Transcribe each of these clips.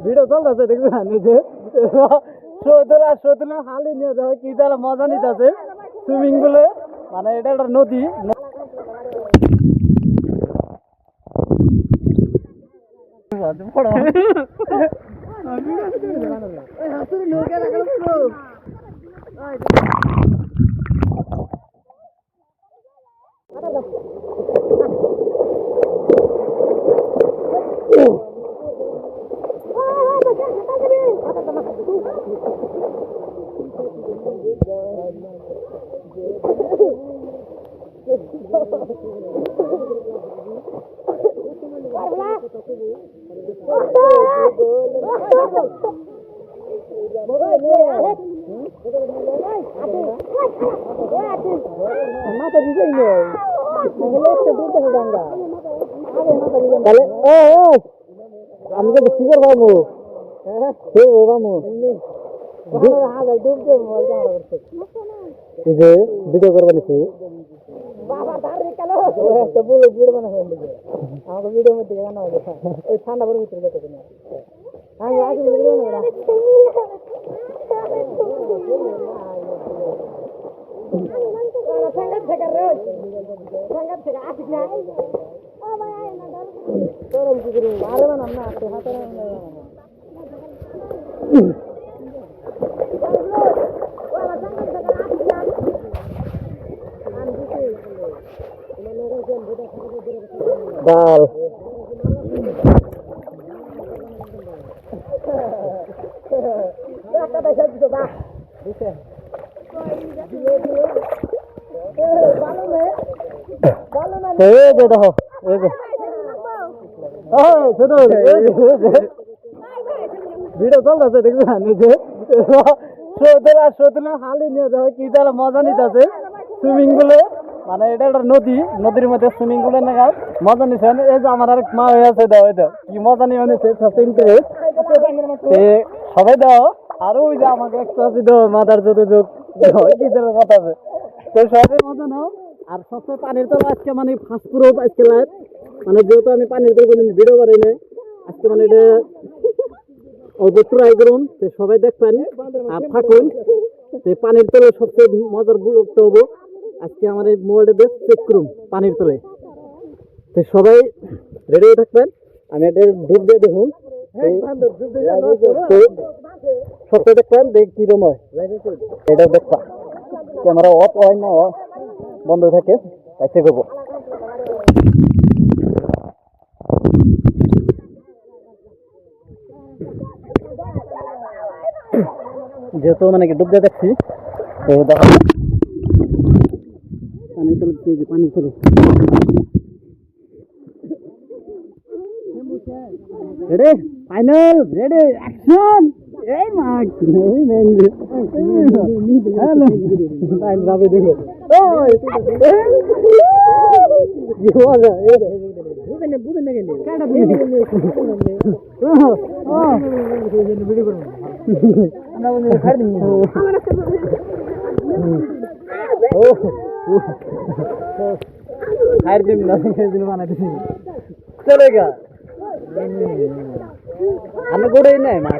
video চলতেছে দেখবেন যে শোধলা হালি নিয়ে যাবে কি তাহলে মজা নিতেছে সুইমিং পুলে মানে এটা একটা নদী আমি তো কি করবো ভিডিও করবো নিচ্ছি আমাকে ভিডিও মধ্যে গান ওই ঠান্ডা করে ভিতরে যেতে না আমি আগে ভিডিও না সংগত থেকে রোজ সংগত থেকে আসিস না ও ভাই না তোর কি করব আরে না না হাতে হাতে না ডাল ভিডিও চলতেছে দেখবেন যে শোধলা হালি নিয়ে যাবে কি তাহলে মজা নিতেছে সুইমিং পুলে মানে এটা একটা নদী নদীর মধ্যে সুইমিং পুলে না মজা নিচ্ছেন এই যে আমার আরেক মা হয়ে আছে দাও এটা কি মজা নিয়ে নিচ্ছে সবচেয়ে ইন্টারেস্ট সবাই দাও আর ওই যে আমাকে একটা আছে দাও মাথার যত যোগ কি কথা আছে তো সবাই মজা নাও আর সবচেয়ে পানির তলা আজকে মানে ফার্স্ট পুরো আজকে লাইভ মানে যেহেতু আমি পানির তলা কোনো ভিডিও করি নাই আজকে মানে এটা অল্প ট্রাই করুন তো সবাই দেখবেন আর থাকুন পানির তলে সবচেয়ে মজার মুহূর্ত হবো আজকে আমার এই মোবাইলটা চেক করুন পানির তলে তো সবাই রেডি হয়ে থাকবেন আমি এটা ডুব দিয়ে দেখুন সবচেয়ে দেখবেন দেখ কিরম হয় এটা দেখবা ক্যামেরা অফ হয় না বন্ধ থাকে তাই চেক করবো যেহেতু মানে কি ডুব দিয়ে দেখছি তো দেখো পানির তলে পানির তলে রেডি ফাইনাল রেডি অ্যাকশন এই মাগ হ্যালো টাইম যাবে দেখো ওই কি হলো বুঝেন বুঝেন না কেন কাটা ভিডিও করব আমরা বলি ছাড় দিন ও ছাড় দিন না দিন বানাই দিছি চলেগা আমি গোড়াই নাই মা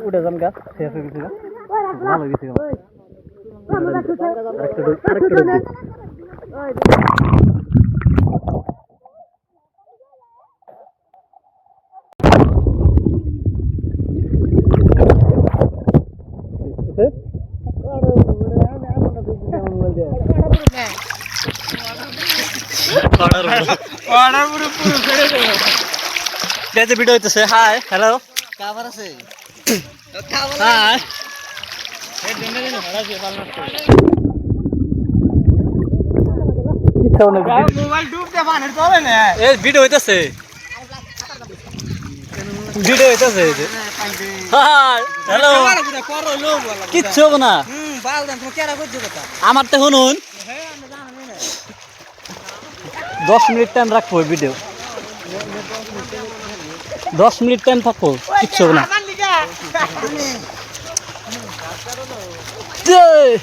উঠে যান গাছ শেষ হয়ে গেছিল ভালো গেছিল ভিডিও হইতেছে হাই হ্যালো কাবার আছে হাই মোবাইল ডুবতে পানির তলে না এই ভিডিও হইতেছে হাই হ্যালো কিচ্ছু হবে না আমার তো শুনুন 10 মিনিট টাইম রাখবো ভিডিও 10 মিনিট টাইম থাকবো কিচ্ছু হবে না জয়